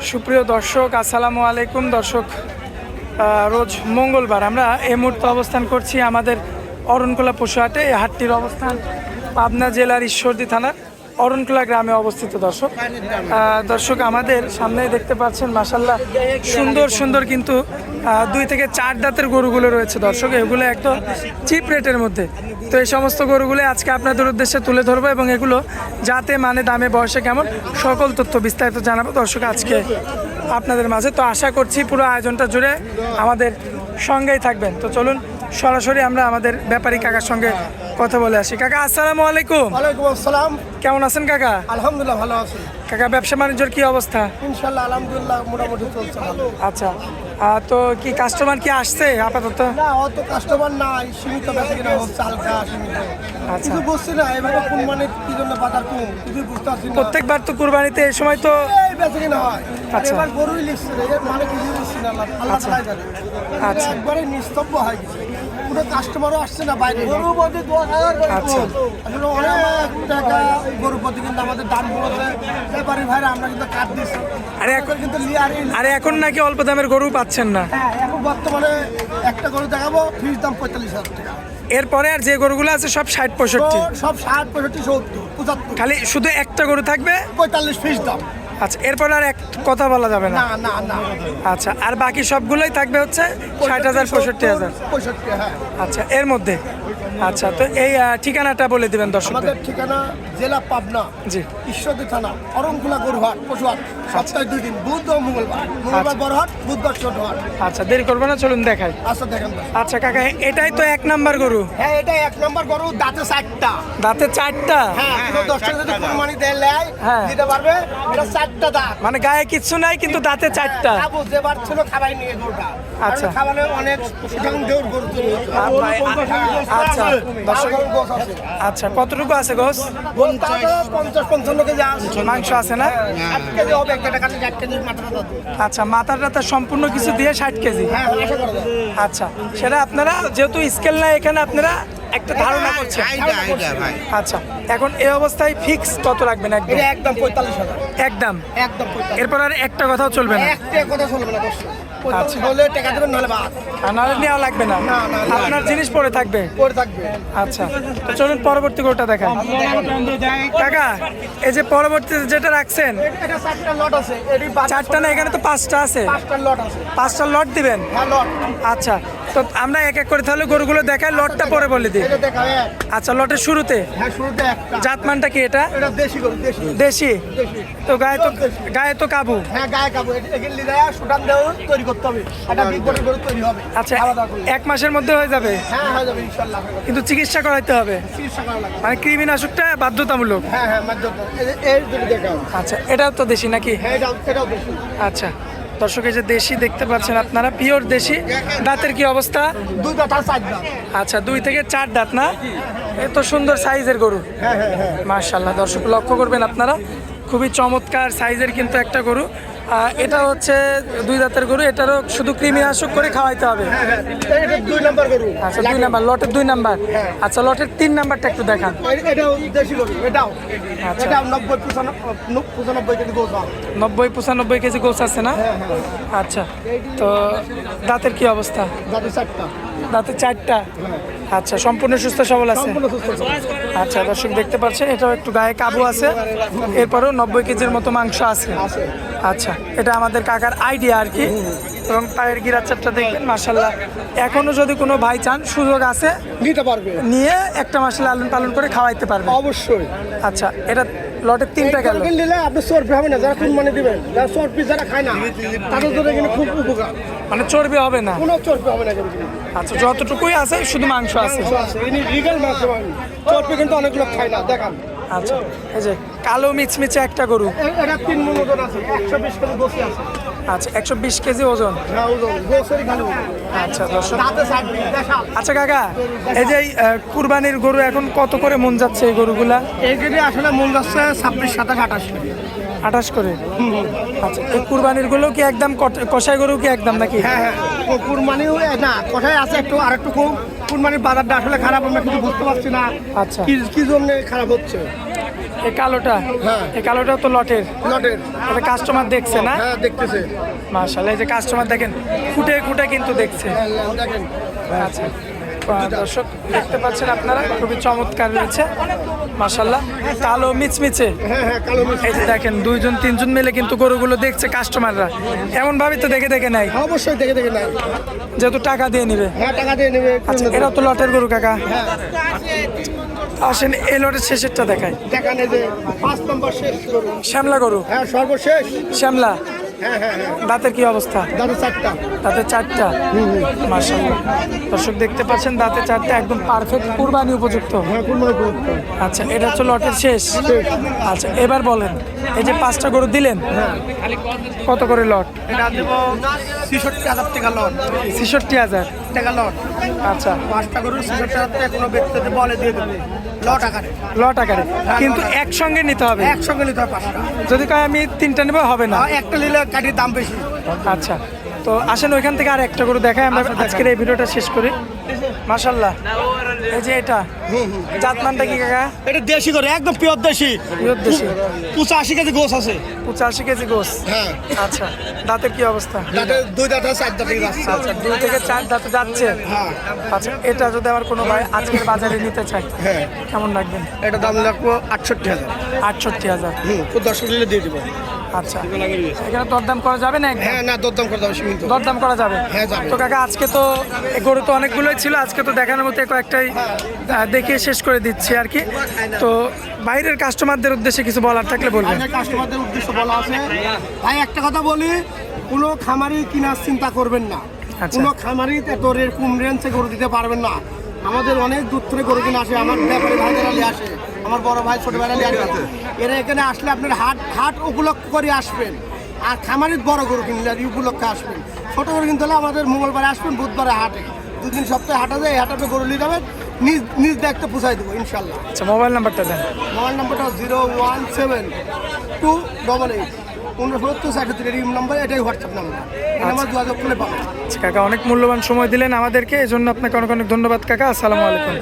সুপ্রিয় দর্শক, আসসালামু আলাইকুম। দর্শক, রোজ মঙ্গলবার আমরা এই মুহূর্তে অবস্থান করছি আমাদের অরণখোলা পশুহাটে। এই হাটটির অবস্থান পাবনা জেলার ঈশ্বরদী থানার অরণখোলা গ্রামে অবস্থিত। দর্শক আমাদের সামনে দেখতে পাচ্ছেন মাশাল্লাহ সুন্দর সুন্দর কিন্তু 2 থেকে 4 দাঁতের গরুগুলো রয়েছে। দর্শক, এগুলো একদম চিপ রেটের মধ্যে। তো এই সমস্ত গরুগুলো আজকে আপনাদের উদ্দেশ্যে তুলে ধরবো এবং এগুলো যাতে মানে দামে বয়সে কেমন সকল তথ্য বিস্তারিত জানাবো দর্শক আজকে আপনাদের মাঝে। তো আশা করছি পুরো আয়োজনটা জুড়ে আমাদের সঙ্গেই থাকবেন। তো চলুন সরাসরি আমরা আমাদের ব্যাপারী কাকার সঙ্গে কথা বলে আসি। কাকা, আসসালামু আলাইকুম। ওয়ালাইকুম আসসালাম। কেমন আছেন কাকা? আলহামদুলিল্লাহ ভালো আছি কাকা, ব্যবসা বাণিজ্যের কি অবস্থা? ইনশাআল্লাহ আলহামদুলিল্লাহ মোটামুটি চলছে ভালো। আচ্ছা, তো কি কাস্টমার কি আসছে আপাতত? না, অত কাস্টমার নাই, সীমিত বেচাকেনা হচ্ছে, হালকা সীমিত। আচ্ছা, কিছু বুঝছি না এবারে কুরবানির কি জন্য বাজার কম, কিছু বুঝতে পারছি না। প্রত্যেকবার তো কুরবানিতে এই সময় তো এই বেচাকেনা হয়, আচ্ছা। এবার গরুই লিখছে না, এর মানে কিছু বুঝছি না, আল্লাহ তাআলাই জানে। আচ্ছা। একবারে নিস্তব্ধ হয়ে গেছে, কোনো কাস্টমারও আসছে না বাইরে। গরু প্রতি 2000 করে আচ্ছা। আসলে অনেক টাকা গরু প্রতি কিন্তু আমাদের দাম বলছে ব্যাপারী ভাইরা, আমরা কিন্তু কাট দিচ্ছি। আরে এখন কিন্তু আরে এখন নাকি অল্প দামের গরু পাচ্ছেন না? হ্যাঁ, এখন বর্তমানে একটা গরু দেখাবো, ফিস দাম 45,000 টাকা। এরপরে আর যে গরুগুলো আছে সব 60-65, সব 60, 65, 70, 75, খালি শুধু একটা গরু থাকবে 45 ফিস দাম। আচ্ছা, এরপর আর এক কথা বলা যাবে না? না না না, আচ্ছা, আর বাকি সবগুলোই থাকবে হচ্ছে 60,000, 65,000। 65, হ্যাঁ। আচ্ছা, এর মধ্যে আচ্ছা, তো এই ঠিকানাটা বলে দিবেন দর্শকদের। আমাদের ঠিকানা জেলা পাবনা, জি, ঈশ্বরদী থানা, অরণখোলা গরুহাট, পশুহাট, সপ্তাহে 2 দিন, বুধ ও মঙ্গলবার। মঙ্গলবার বড় হাট, বুধবার ছোট হাট। আচ্ছা, দেরি করবো না, চলুন দেখাই। আচ্ছা দেখেন ভাই। আচ্ছা কাকা, এটাই তো 1 নাম্বার গরু? হ্যাঁ, এটা 1 নম্বর গরু, দাঁতে 4টা। দাঁতে 4টা? হ্যাঁ, পুরো 10 টাকা যদি কুরবানি দেয় হ্যাঁ। দিতে পারবে। এটা 4টা দাঁত, মানে গায়ে কিচ্ছু নাই কিন্তু দাঁতে 4টা। খাবো যেবার ছিল খাবাই নিয়ে গরুটা। আচ্ছা। খাবারে অনেক সুঠাম দেউর গরু তৈরি হয়েছে। আচ্ছা দর্শক, ভালো গোছ আছে। আচ্ছা কতটুকু আছে গোস? 50-55 কেজি আছে। মাংস আছে না? 8 কেজি হবে, একটা কাছে 8 কেজি মাত্রা দাও। আচ্ছা, মাথাটা তো সম্পূর্ণ কিছু দিয়ে 60 কেজি? হ্যাঁ, আশা করা যায়। আচ্ছা, সেটা আপনারা যেহেতু স্কেল নাই এখানে আপনারা একটা ধারণা করছেন। আচ্ছা, এখন এই অবস্থায় ফিক্স কত রাখবেন? একদম এটা একদম 45,000। একদম একদম 45,000। এরপর আর একটা কথাও চলবে না? একটা কথা চলবে না দর্শক। 45 হলে টাকা দেবেন, নাহলে বাদ। আর নাহলে নেওয়া লাগবে না? না, না, না। আপনার জিনিস পড়ে থাকবে? পরে থাকবে। আচ্ছা, তো চলুন পরবর্তী গরুটা দেখান। কাকা, এই যে পরবর্তী যেটা রাখছেন, এটা 4টা লট আছে। এটি 4টা না, এখানে তো 5টা আছে। 5টা লট আছে। 5টা লট দিবেন? হ্যাঁ, লট। আচ্ছা, তো আমরা এক এক করে তাহলে গরুগুলো দেখাই, লটটা পরে বলে দিই। এটা দেখা হয়। আচ্ছা, লটের শুরুতে হ্যাঁ, শুরুতে একটা। জাতমানটা কি এটা? এটা দেশি গরু, দেশি। দেশি? দেশি। তো গায়ে তো কাবু। হ্যাঁ, গায়ে কাবু। এগুলি লিদায়া সুটান দেও তৈরি করতে হবে। এটা বিগ বড় গরু তৈরি হবে। আচ্ছা, খাওয়া দাওয়া করলে। 1 মাসের মধ্যে হয়ে যাবে? হ্যাঁ, হয়ে যাবে ইনশাআল্লাহ। কিন্তু চিকিৎসা করাইতে হবে, চিকিৎসা করা লাগবে। মানে কৃমিনাশকটা বাধ্যতামূলক? হ্যাঁ, হ্যাঁ, মাধ্যমে। এই যদি দেখাও। আচ্ছা, এটাও তো দেশি নাকি? হ্যাঁ, এটাও দেশি। আচ্ছা দর্শক, এই যে দেশি দেখতে পাচ্ছেন আপনারা, পিওর দেশি। দাঁতের কি অবস্থা? 2 দাঁত আর 4 দাঁত। আচ্ছা, 2 থেকে 4 দাঁত না? এত সুন্দর সাইজের গরু, হ্যাঁ, হ্যাঁ, হ্যাঁ। মাশাআল্লাহ। দর্শক লক্ষ্য করবেন আপনারা, খুবই চমৎকার সাইজের কিন্তু একটা গরু। এটা হচ্ছে 2 দাঁতের গরু, এটারও শুধু কৃমিনাশক করে খাওয়াইতে হবে? হ্যাঁ, হ্যাঁ। এটা 2 নাম্বার গরু। আচ্ছা, 2 নাম্বার, লটের 2 নাম্বার। আচ্ছা, লটের 3 নাম্বারটা একটু দেখান। এটাও দেশি গরু। এটাও আচ্ছা। 90-95 কেজি গোছ আছে। 90-95 কেজি গোছ আছে না? আচ্ছা, তো দাঁতের কি অবস্থা? দাঁতে 4টা। দাঁতে 4টা? আচ্ছা, সম্পূর্ণ সুস্থ সবল আছে? সম্পূর্ণ সুস্থ আছে। আচ্ছা দর্শক, দেখতে পাচ্ছেন এটাও একটু গায়ে কাবু আছে, এরপরেও 90 কেজির মতো মাংস আছে। আচ্ছা, এটা আমাদের কাকার আইডিয়া আর কি। এবং পায়ের গিরাচারটা দেখবেন মাশাআল্লাহ। এখনো যদি কোনো ভাই চান, সুযোগ আছে, নিতে পারবে, নিয়ে একটা মাসে লালন পালন করে খাওয়াইতে পারবে অবশ্যই। আচ্ছা, এটা লটের 3টা গেল। নিলে আপনি চর্বি হবে না, যারা কুরবানি দিবেন, যারা চর্বি যারা খায় না, তাদের জন্য কিন্তু খুব উপকার। মানে চর্বি হবে না? কোনো চর্বি হবে না কিন্তু। আচ্ছা, যতটুকুই আছে শুধু মাংস আছে? ইনি রিগাল মাংস পাবেন, চর্বি কিন্তু অনেক লোক খায় না, দেখান। আচ্ছা, এই যে কালো মিচমিচে একটা গরু, এটা 3 মণ ওজন আছে, 120 কেজি গোছি আছে। আচ্ছা, 120 কেজি ওজন। হ্যাঁ, ওজন গোছেরই খালি ওজন। আচ্ছা দর্শক, দাঁতে 60 দেখান। আচ্ছা কাকা, এই যে কুরবানির গরু এখন কত করে মন যাচ্ছে এই গরুগুলা? এইখানে আসলে মূল যাচ্ছে 26, 27, 28 কেজি। 28 করে? আচ্ছা, এই কুরবানির গুলো কি একদম কষাই গরু কি একদম নাকি? হ্যাঁ, হ্যাঁ, কুরবানিও না, কোথায় আছে একটু আর একটু কম। কুরবানির বাজারটা আসলে খারাপ, আমরা কিছু বুঝতে পারছি না। আচ্ছা, কি জন্য খারাপ হচ্ছে। এই কালোটা, হ্যাঁ। এই কালোটা তো লটের, লটের। এটা কাস্টমার দেখছে না? হ্যাঁ দেখতেছে। মাশাআল্লাহ, এই যে কাস্টমার দেখেন খুঁটে খুঁটে কিন্তু দেখছে। হ্যাঁ, দেখেন। আচ্ছা, দর্শক দেখতে পাচ্ছেন আপনারা, খুবই চমৎকার রয়েছে মাশাআল্লাহ, কালো মিচমিচে। হ্যাঁ হ্যাঁ কালো মিষ্টি। এই যে দেখেন 2-3 মিলে কিন্তু গরুগুলো দেখছে কাস্টমাররা, এমন ভাবে তো দেখে দেখে নাই, অবশ্যই দেখে দেখে নাই। যেহেতু টাকা দিয়ে নিবে। হ্যাঁ টাকা দিয়ে নেবে। আচ্ছা, এটা তো লটের গরু কাকা। হ্যাঁ আসেন এই লটের শেষেরটা দেখাই। দেখান এই যে 5 নম্বর শেষ গরু। শ্যামলা গরু, হ্যাঁ সর্বশেষ। শ্যামলা, হ্যাঁ হ্যাঁ হ্যাঁ দাঁতের কি অবস্থা? দাদু 4টা। দাঁতে 4টা, মাশাআল্লাহ। দর্শক দেখতে পাচ্ছেন দাঁতে 4টা, একদম পারফেক্ট কুরবানি উপযুক্ত। হ্যাঁ কুরবানি করতে। আচ্ছা, এটা হচ্ছে লটের শেষ। আচ্ছা, এবার বলেন, এই যে 5টা গরু দিলেন, কত করে লট? এটা দেব 66,000 টাকা লট। 66,000 টাকা লট। আচ্ছা, 5টা গরু 66,000 টাকা কোনো ব্যক্তিতে বলে দিয়ে দেবে লট আকারে। লট আকারে, কিন্তু একসঙ্গে নিতে হবে। একসঙ্গে নিতে হয় 5টা। যদি কয় আমি 3টা নেবো হবে না। আর একটা নিলে কাঠির দাম বেশি। আচ্ছা, তো আসেন ওইখান থেকে আর একটা করে দেখাই, আমরা আজকের এই ভিডিওটা শেষ করি। মাশাআল্লাহ, এই যে এটা জাতমানটা কি কাকা? এটা দেশি করে, একদম পিওর দেশি। পিওর দেশি, 85 কেজি গোছ আছে। 85 কেজি গোস। হ্যাঁ আচ্ছা, দাঁতের কি অবস্থা? দাঁতে 2 দাঁতে 4 দাঁতে যাচ্ছে। আচ্ছা, 2 থেকে 4 দাঁতে যাচ্ছে। হ্যাঁ আচ্ছা, এটা যদি আমার কোনো ভাই আজকের বাজারে নিতে চায়, হ্যাঁ কেমন রাখবেন? এটা দাম লাগবে 68,000। 68,000। খুব 10 নিলে দিয়ে দেবো। আচ্ছা, এখানে দরদাম করা যাবে না? একদম হ্যাঁ না দরদাম করে দাও সীমিত। দরদাম করা যাবে? হ্যাঁ, যাবে। তো কাকা আজকে তো এই গরু তো অনেকগুলোই ছিল, আজকে তো দেখানোর মতো কয়েকটাই দেখিয়ে শেষ করে দিচ্ছি আর কি। তো বাইরের কাস্টমারদের উদ্দেশ্যে কিছু বলার থাকলে বলবেন। আমাদের কাস্টমারদের উদ্দেশ্য বলা আছে, ভাই একটা কথা বলি, কোনো খামারি কেনার চিন্তা করবেন না। আচ্ছা। কোনো খামারি এত কম রেঞ্জে গরু দিতে পারবেন না। আমাদের অনেক দূর থেকে গরু কিনে আসে, আমার ব্যাপারী ভাইদেরা নিয়ে আসে, আমার বড় ভাই ছোট ভাইরা নিয়ে আসে। এরা এখানে আসলে আপনার হাট উপলক্ষ করে আসবেন, আর খামারির বড় গরু কিনলে আর উপলক্ষে আসবেন। ছোট গরু কিনতে হলে আমাদের মঙ্গলবারে আসবেন, বুধবারে হাটে, 2 দিন সপ্তাহে হাটে যায়। এই হাটে গরু নিয়ে যাবেন, নিজ দায়িত্বে পৌঁছাই দেবো ইনশাল্লাহ। আচ্ছা, মোবাইল নাম্বারটা দেন। মোবাইল নাম্বারটা 017-288-6973 নম্বর, এটাই হোয়াটসঅ্যাপ নাম্বার। এই নাম্বার যোগাযোগ করলে পাবেন। আচ্ছা কাকা, অনেক মূল্যবান সময় দিলেন আমাদেরকে, এজন্য আপনাকে অনেক অনেক ধন্যবাদ কাকা। আসসালামু আলাইকুম।